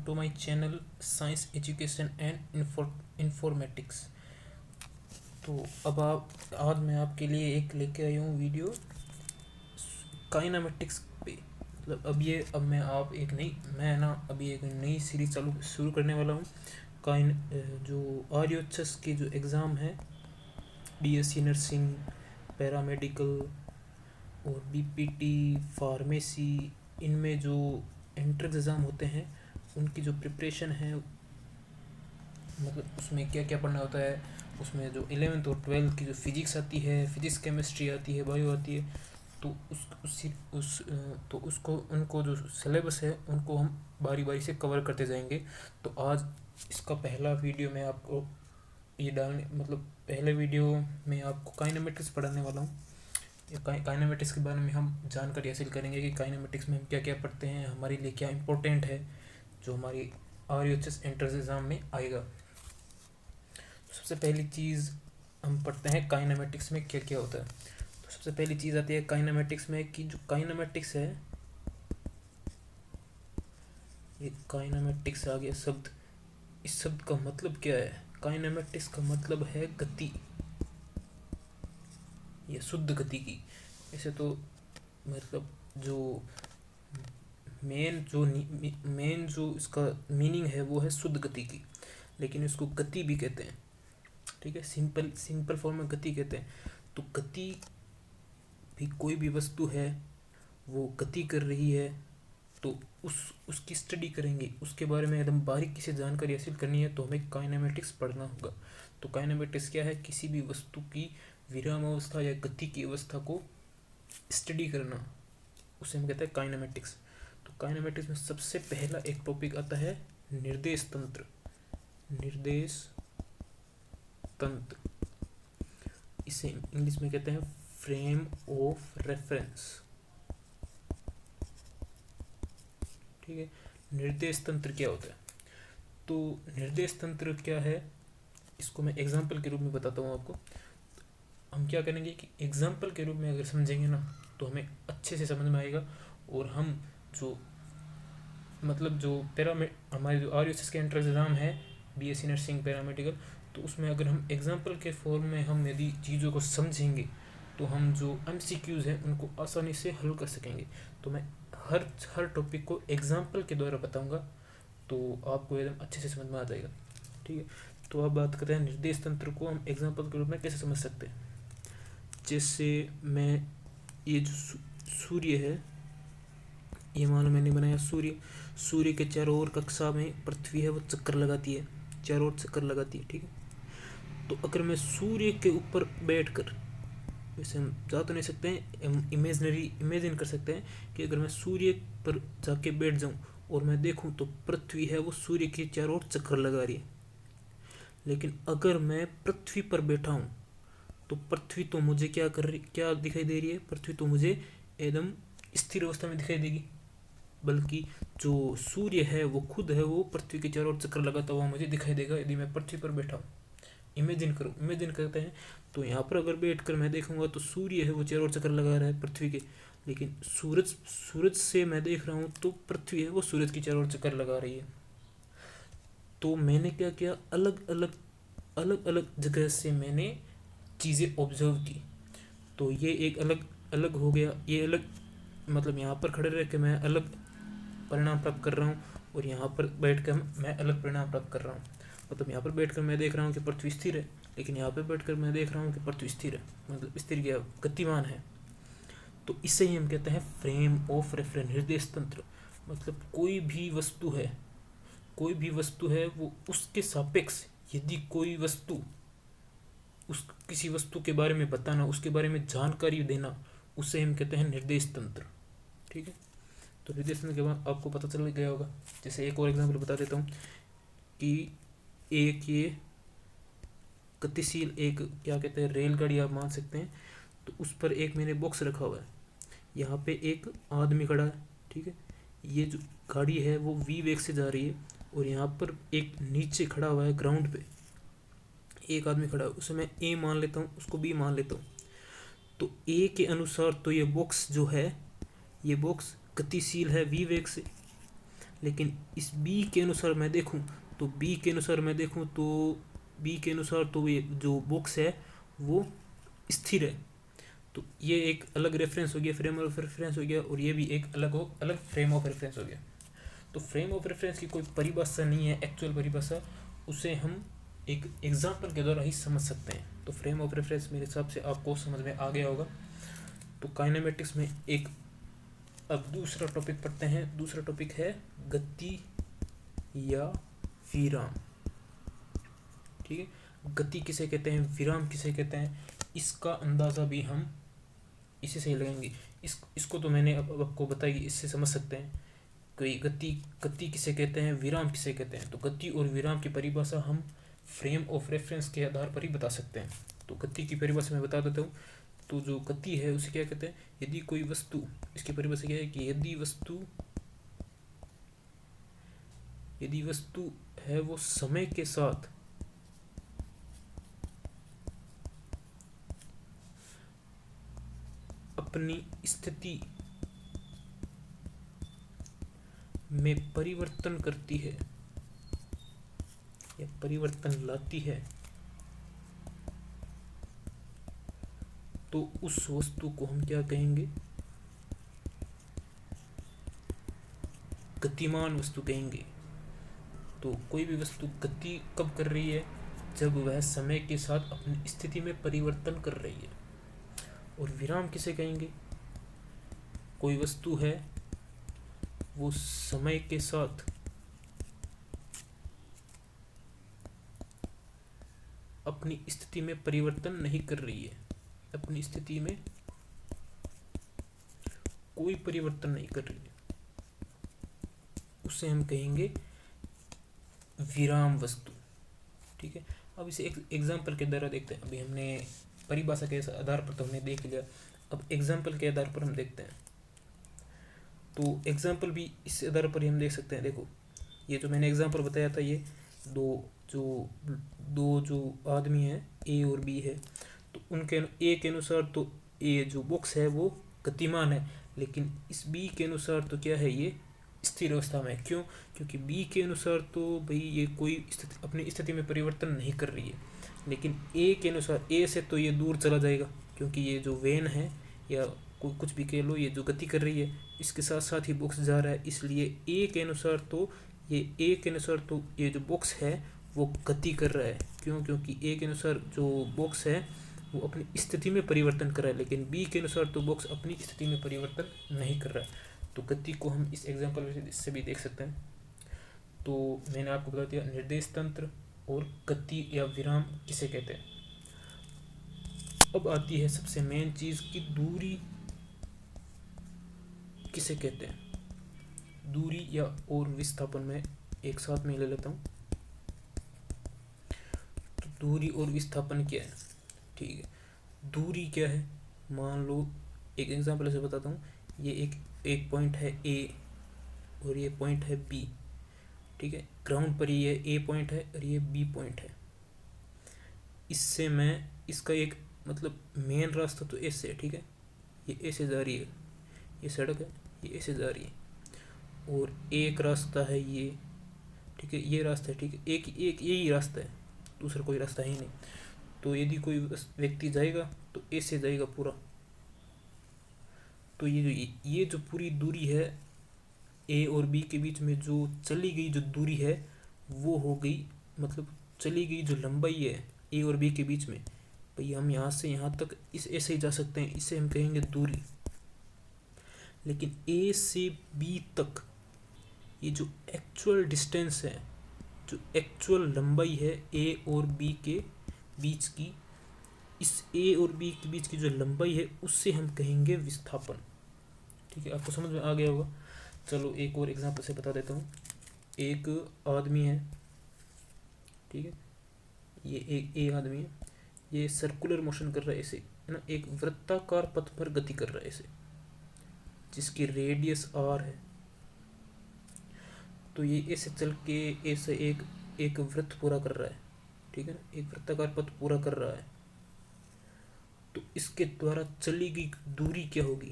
To my channel science education and informatics. तो अब आज मैं आपके लिए एक लेके आई हूँ वीडियो काइनेमेटिक्स पे। मतलब अभी एक नई सीरीज शुरू करने वाला हूँ। जो RUHS की जो एग्ज़ाम है, BSc नर्सिंग, पैरामेडिकल और BPT फार्मेसी, इनमें जो एंट्रेंस एग्ज़ाम होते हैं उनकी जो प्रिपरेशन है, मतलब उसमें क्या क्या पढ़ना होता है। उसमें जो 11th और 12th की जो फिजिक्स आती है, फिजिक्स केमिस्ट्री आती है, बायो आती है, तो तो उसको उनको जो सिलेबस है उनको हम बारी बारी से कवर करते जाएंगे। तो आज इसका पहला वीडियो में आपको पहले वीडियो में आपको काइनेमेटिक्स पढ़ाने वाला हूँ। काइनेमेटिक्स के बारे में हम जानकारी हासिल करेंगे कि काइनेमेटिक्स में हम क्या क्या पढ़ते हैं, हमारे लिए क्या इंपॉर्टेंट है, जो हमारी RUHS एंट्रेंस एग्ज़ाम में आएगा। तो सबसे पहली चीज़ हम पढ़ते हैं काइनेमेटिक्स में क्या क्या होता है। तो सबसे पहली चीज़ आती है काइनेमेटिक्स में कि जो काइनेमेटिक्स है, ये काइनेमेटिक्स आ गया शब्द। इस शब्द का मतलब क्या है? काइनेमेटिक्स का मतलब है गति या शुद्ध गति की। ऐसे तो मतलब जो मेन जो इसका मीनिंग है वो है शुद्ध गति की, लेकिन इसको गति भी कहते हैं। ठीक है, सिंपल फॉर्म में गति कहते हैं। तो गति भी, कोई भी वस्तु है वो गति कर रही है तो उसकी स्टडी करेंगे, उसके बारे में एकदम बारीकी से जानकारी हासिल करनी है तो हमें काइनेमेटिक्स पढ़ना होगा। तो काइनेमेटिक्स क्या है? किसी भी वस्तु की विराम अवस्था या गति की अवस्था को स्टडी करना, उसे हम कहते हैं काइनेमेटिक्स। तो काइनेमेटिक्स में सबसे पहला एक टॉपिक आता है निर्देश तंत्र। इसे इंग्लिश में कहते हैं फ्रेम ऑफ रेफरेंस। ठीक है, निर्देश तंत्र क्या होता है? तो निर्देश तंत्र क्या है, इसको मैं एग्जाम्पल के रूप में बताता हूँ आपको। हम क्या करेंगे कि एग्जाम्पल के रूप में अगर समझेंगे ना तो हमें अच्छे से समझ में आएगा। और हम जो हमारे जो RUHS के एंट्रेंस एग्ज़ाम है, BSc नर्सिंग, पैरामेडिकल, तो उसमें अगर हम एग्जाम्पल के फॉर्म में हम यदि चीज़ों को समझेंगे तो हम जो MCQs हैं उनको आसानी से हल कर सकेंगे। तो मैं हर टॉपिक को एग्जाम्पल के द्वारा बताऊंगा तो आपको एकदम अच्छे से समझ में आ जाएगा। ठीक है, तो अब बात करते हैं निर्देश तंत्र को हम एग्जाम्पल के रूप में कैसे समझ सकते हैं। जैसे ये जो सूर्य है, ये मानो मैंने बनाया सूर्य के चारों ओर कक्षा में पृथ्वी है वो चक्कर लगाती है, चारों ओर चक्कर लगाती है। ठीक है, तो अगर मैं सूर्य के ऊपर बैठकर, वैसे हम जा तो नहीं सकते हैं, हम इमेजिन कर सकते हैं कि अगर मैं सूर्य पर जाके बैठ जाऊं और मैं देखूं तो पृथ्वी है वो सूर्य के चारों ओर चक्कर लगा रही है। लेकिन अगर मैं पृथ्वी पर बैठा हूं तो पृथ्वी तो मुझे क्या दिखाई दे रही है? पृथ्वी तो मुझे एकदम स्थिर अवस्था में दिखाई देगी, बल्कि जो सूर्य है वो खुद है वो पृथ्वी के चारों ओर चक्कर लगाता हुआ मुझे दिखाई देगा यदि मैं पृथ्वी पर बैठा हूँ। इमेजिन करते हैं। तो यहाँ पर अगर बैठ कर मैं देखूंगा तो सूर्य है वो चारों ओर चक्कर लगा रहा है पृथ्वी के, लेकिन सूरज से मैं देख रहा हूँ तो पृथ्वी है वो सूरज की चारों ओर चक्कर लगा रही है। तो मैंने क्या किया, अलग अलग जगह से मैंने चीज़ें ऑब्जर्व की। तो ये एक अलग हो गया, ये अलग, मतलब यहाँ पर खड़े रह के मैं अलग परिणाम प्राप्त कर रहा हूँ और यहाँ पर बैठ कर मैं अलग परिणाम प्राप्त कर रहा हूँ। मतलब यहाँ पर बैठकर मैं देख रहा हूँ कि पृथ्वी स्थिर है, लेकिन यहाँ पर बैठकर मैं देख रहा हूँ कि पृथ्वी स्थिर है, मतलब स्थिर क्या, गतिमान है। तो इसे ही हम कहते हैं फ्रेम ऑफ रेफरेंस, निर्देश तंत्र। मतलब कोई भी वस्तु है वो उसके सापेक्ष, यदि कोई वस्तु, किसी वस्तु के बारे में बताना, उसके बारे में जानकारी देना, उसे हम कहते हैं निर्देश तंत्र। ठीक है, तो निर्देश तंत्र के बाद आपको पता चल गया होगा। जैसे एक और एग्जाम्पल बता देता हूँ कि एक ये गतिशील, एक क्या कहते हैं, रेलगाड़ी आप मान सकते हैं। तो उस पर एक मैंने बॉक्स रखा हुआ है, यहाँ पे एक आदमी खड़ा है। ठीक है, ये जो गाड़ी है वो V वेग से जा रही है और यहाँ पर एक नीचे खड़ा हुआ है ग्राउंड पे एक आदमी खड़ा है, उसे मैं A मान लेता हूँ, उसको B मान लेता हूँ। तो A के अनुसार तो ये बॉक्स जो है, ये बॉक्स गतिशील है V वेग से, लेकिन इस बी के अनुसार मैं देखूं तो ये जो बॉक्स है वो स्थिर है। तो ये एक अलग रेफरेंस हो गया, फ्रेम ऑफ रेफरेंस हो गया, और ये भी एक अलग फ्रेम ऑफ रेफरेंस हो गया। तो फ्रेम ऑफ रेफरेंस की कोई परिभाषा नहीं है, एक्चुअल परिभाषा, उसे हम एक एग्जाम्पल के द्वारा ही समझ सकते हैं। तो फ्रेम ऑफ रेफरेंस मेरे हिसाब से आपको समझ में आ गया होगा। तो काइनेमेटिक्स में एक अब दूसरा टॉपिक पढ़ते हैं। दूसरा टॉपिक है गति या विराम। ठीक है, गति किसे कहते हैं, विराम किसे कहते हैं, इसका अंदाज़ा भी हम इसी से ही लगाएंगे। इसको तो मैंने अब आपको बताई, इससे समझ सकते हैं कोई गति किसे कहते हैं, विराम किसे कहते हैं। तो गति और विराम की परिभाषा हम फ्रेम ऑफ रेफरेंस के आधार पर ही बता सकते हैं। तो गति की परिभाषा मैं बता देता हूँ। तो जो गति है उसे क्या कहते हैं, यदि कोई वस्तु, इसकी परिभाषा क्या है कि यदि वस्तु है वो समय के साथ अपनी स्थिति में परिवर्तन करती है या परिवर्तन लाती है, तो उस वस्तु को हम क्या कहेंगे, गतिमान वस्तु कहेंगे। तो कोई भी वस्तु गति कब कर रही है, जब वह समय के साथ अपनी स्थिति में परिवर्तन कर रही है। और विराम किसे कहेंगे, कोई वस्तु है वो समय के साथ अपनी स्थिति में परिवर्तन नहीं कर रही है, अपनी स्थिति में कोई परिवर्तन नहीं कर रही है, उसे हम कहेंगे विराम वस्तु। ठीक है, अब इसे एक एग्जाम्पल के द्वारा देखते हैं। अभी हमने परिभाषा के आधार पर तो हमने देख लिया, अब एग्जाम्पल के आधार पर हम देखते हैं। तो एग्जाम्पल भी इस आधार पर ही हम देख सकते हैं। देखो, ये जो मैंने एग्जाम्पल बताया था, ये दो जो आदमी हैं, ए और बी है, तो उनके ए के अनुसार तो ए जो बॉक्स है वो गतिमान है, लेकिन इस बी के अनुसार तो क्या है, ये स्थिर अवस्था में है। क्यों, क्योंकि बी के अनुसार तो भाई ये कोई अपनी स्थिति में परिवर्तन नहीं कर रही है, लेकिन ए के अनुसार ए से तो ये दूर चला जाएगा, क्योंकि ये जो वेन है या कुछ भी कह लो, ये जो गति कर रही है इसके साथ साथ ही बॉक्स जा रहा है, इसलिए ए के अनुसार तो ये जो बॉक्स है वो गति कर रहा है। क्यों, क्योंकि ए के अनुसार जो बॉक्स है वो अपनी स्थिति में परिवर्तन कर रहा है, लेकिन बी के अनुसार तो बॉक्स अपनी स्थिति में परिवर्तन नहीं कर रहा है। तो गति को हम इस एग्जाम्पल से भी देख सकते हैं। तो मैंने आपको बता दिया निर्देश तंत्र और गति या विराम किसे कहते हैं। अब आती है सबसे मेन चीज की दूरी किसे कहते हैं। दूरी या और विस्थापन में एक साथ में ले लेता हूँ। तो दूरी और विस्थापन क्या है, ठीक है। दूरी क्या है, मान लो एक एग्जांपल से बताता हूँ। ये एक पॉइंट है ए और ये पॉइंट है बी, ठीक है। ग्राउंड पर ये ए पॉइंट है और ये बी पॉइंट है। इससे मैं इसका एक मतलब मेन रास्ता तो ऐसे है, ठीक है। ये ऐसे जा रही है, ये सड़क है, ये ऐसे जा रही है, और एक रास्ता है ये, ठीक है। ये रास्ता है, ठीक है। एक यही रास्ता है, दूसरा कोई रास्ता ही नहीं। तो यदि कोई व्यक्ति जाएगा तो ऐसे जाएगा पूरा। तो ये जो पूरी दूरी है ए और बी के बीच में जो चली गई जो दूरी है वो हो गई, मतलब चली गई जो लंबाई है ए और बी के बीच में, भाई हम यहाँ से यहाँ तक इस ऐसे ही जा सकते हैं, इसे हम कहेंगे दूरी। लेकिन ए से बी तक ये जो एक्चुअल डिस्टेंस है, जो एक्चुअल लंबाई है ए और बी के बीच की, इस ए और बी के बीच की जो लंबाई है उससे हम कहेंगे विस्थापन। ठीक है, आपको समझ में आ गया होगा। चलो एक और एग्जांपल से बता देता हूँ। एक आदमी है, ठीक है। ये एक ए आदमी है, ये सर्कुलर मोशन कर रहा है ऐसे, है ना, एक वृत्ताकार पथ पर गति कर रहा है ऐसे, जिसकी रेडियस आर है। तो ये ऐसे चल के ऐसे एक वृत्त पूरा कर रहा है, ठीक है ना, एक वृत्ताकार पथ पूरा कर रहा है। तो इसके द्वारा चली गई दूरी क्या होगी,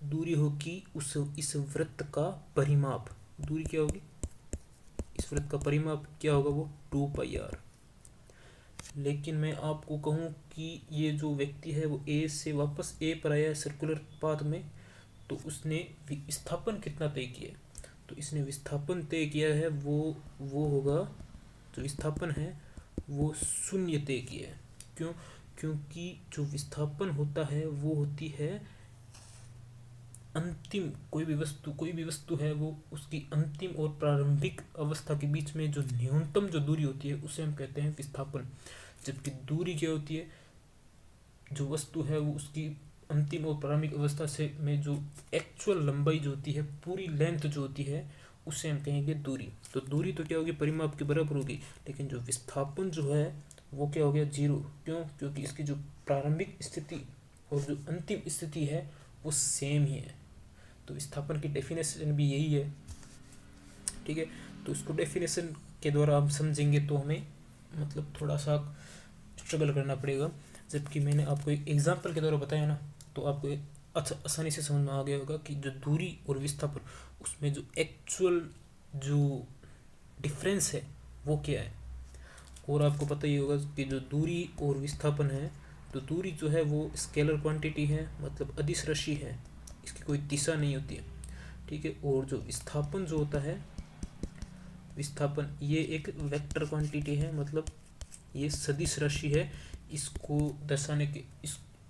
दूरी होगी उस इस वृत्त का परिमाप। दूरी क्या होगी, इस वृत्त का परिमाप क्या होगा, वो 2πr। लेकिन मैं आपको कहूँ कि ये जो व्यक्ति है वो ए से वापस ए पर आया है सर्कुलर पाथ में, तो उसने विस्थापन कितना तय किया है, तो इसने विस्थापन तय किया है वो होगा, जो विस्थापन है वो 0 तय किया है। क्यों, क्योंकि जो विस्थापन होता है वो होती है अंतिम, कोई भी वस्तु है वो उसकी अंतिम और प्रारंभिक अवस्था के बीच में जो न्यूनतम जो दूरी होती है उसे हम कहते हैं विस्थापन। जबकि दूरी क्या होती है, जो वस्तु है वो उसकी अंतिम और प्रारंभिक अवस्था से में जो एक्चुअल लंबाई जो होती है, पूरी लेंथ जो होती है, उसे हम कहेंगे दूरी। तो दूरी तो क्या होगी, परिमाप के बराबर होगी, लेकिन जो विस्थापन जो है वो क्या हो गया, 0। क्यों, क्योंकि इसकी जो प्रारंभिक स्थिति और जो अंतिम स्थिति है वो सेम ही है। तो विस्थापन की डेफिनेशन भी यही है, ठीक है। तो इसको डेफिनेशन के द्वारा हम समझेंगे तो हमें मतलब थोड़ा सा स्ट्रगल करना पड़ेगा। जबकि मैंने आपको एक एग्जांपल के द्वारा बताया ना, तो आपको अच्छा आसानी से समझ में आ गया होगा कि जो दूरी और विस्थापन, उसमें जो एक्चुअल जो डिफरेंस है वो क्या है। और आपको पता ही होगा कि जो दूरी और विस्थापन है, तो दूरी जो है वो स्केलर क्वांटिटी है, मतलब अदिश राशि है, इसकी कोई दिशा नहीं होती है, ठीक है। और जो विस्थापन जो होता है, विस्थापन ये एक वेक्टर क्वांटिटी है, मतलब ये सदिश राशि है। इसको दर्शाने के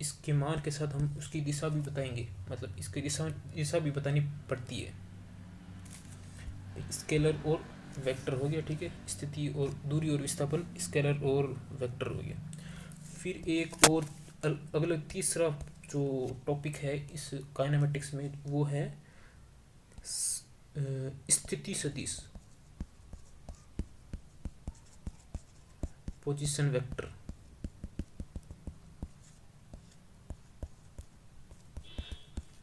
इसके मान के साथ हम उसकी दिशा भी बताएंगे, मतलब इसकी दिशा भी बतानी पड़ती है। स्केलर और वेक्टर हो गया, ठीक है। स्थिति और दूरी और विस्थापन स्केलर और वेक्टर हो गया। फिर एक और अगला तीसरा जो टॉपिक है इस काइनेमेटिक्स में वो है स्थिति सदिश, पोजीशन वेक्टर।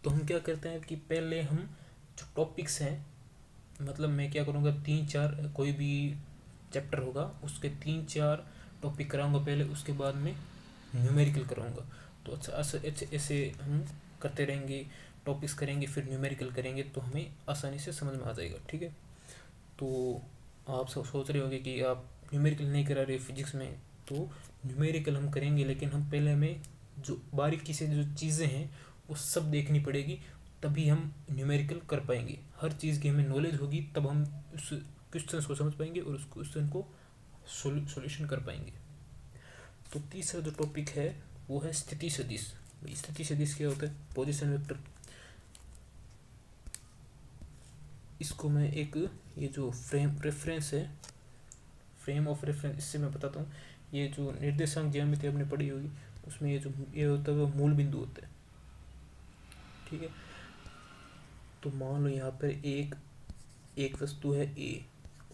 तो हम क्या करते हैं कि पहले हम जो टॉपिक्स हैं, मतलब मैं क्या करूँगा, 3-4 कोई भी चैप्टर होगा उसके 3-4 टॉपिक कराऊंगा पहले, उसके बाद में न्यूमेरिकल कराऊंगा। तो अच्छा ऐसे हम करते रहेंगे, टॉपिक्स करेंगे फिर न्यूमेरिकल करेंगे, तो हमें आसानी से समझ में आ जाएगा, ठीक है। तो आप सब सोच रहे होंगे कि आप न्यूमेरिकल नहीं करा रहे फिजिक्स में, तो न्यूमेरिकल हम करेंगे, लेकिन हम पहले हमें जो बारीकी से जो चीज़ें हैं वो सब देखनी पड़ेगी, तभी हम न्यूमेरिकल कर पाएंगे। हर चीज़ की हमें नॉलेज होगी तब हम उस क्वेश्चन को समझ पाएंगे और उस क्वेश्चन को सॉल्यूशन कर पाएंगे। तो तीसरा जो टॉपिक है वो है स्थिति सदिश। स्थिति सदिश क्या होता है, पोजीशन वेक्टर। इसको मैं एक ये जो फ्रेम रेफरेंस है, फ्रेम ऑफ रेफरेंस, इससे मैं बताता हूँ। ये जो निर्देशांक ज्यामिति आपने पढ़ी होगी, उसमें ये होता है वो मूल बिंदु होता है, ठीक है। तो मान लो यहाँ पर एक वस्तु है ए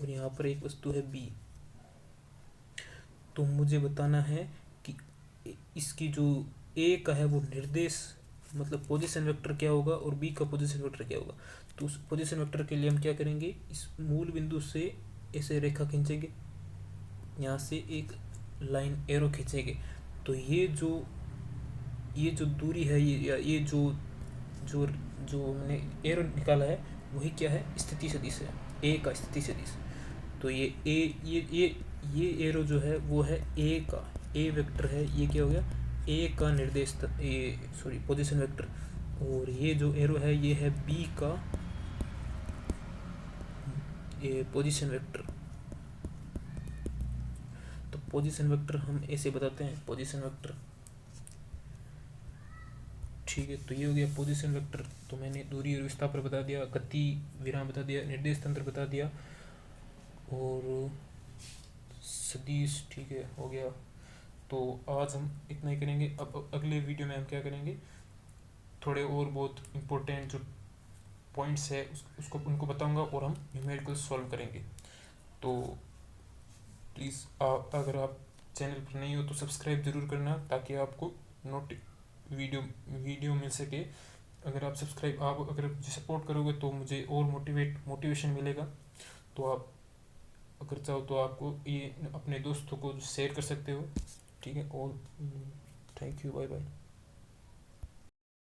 और यहाँ पर एक वस्तु है बी। तो मुझे बताना है कि इसकी जो ए का है वो निर्देश, मतलब पोजीशन वेक्टर क्या होगा और बी का पोजीशन वेक्टर क्या होगा। तो उस पोजीशन वेक्टर के लिए हम क्या करेंगे, इस मूल बिंदु से ऐसे रेखा खींचेंगे, यहाँ से एक लाइन एरो खींचेंगे। तो ये जो दूरी है, ये जो जो जो हमने एरो निकाला है वही क्या है, स्थिति सदिश है, ए का स्थिति सदिश। तो ये एरो जो है वो है ए का, ए वेक्टर है, ये क्या हो गया, ए का निर्देश, ये सॉरी पोजीशन वेक्टर। और ये जो एरो है ये है बी का ये पोजीशन वेक्टर। तो पोजीशन वेक्टर हम ऐसे बताते हैं, पोजीशन वेक्टर, ठीक है। तो ये हो गया पोजीशन वेक्टर। तो मैंने दूरी और विस्थापन बता दिया, गति विराम बता दिया, निर्देश तंत्र बता दिया और सदिश, ठीक है, हो गया। तो आज हम इतना ही करेंगे। अब अगले वीडियो में हम क्या करेंगे, थोड़े और बहुत इम्पोर्टेंट जो पॉइंट्स है उसको उनको बताऊंगा और हम न्यूमेरिकल सॉल्व करेंगे। तो प्लीज़ अगर आप चैनल पर नहीं हो तो सब्सक्राइब ज़रूर करना, ताकि आपको वीडियो मिल सके। अगर आप अगर मुझे सपोर्ट करोगे तो मुझे और मोटिवेशन मिलेगा। तो आप अगर चाहो तो आपको ये अपने दोस्तों को शेयर कर सकते हो, ठीक है। और थैंक यू, बाय बाय।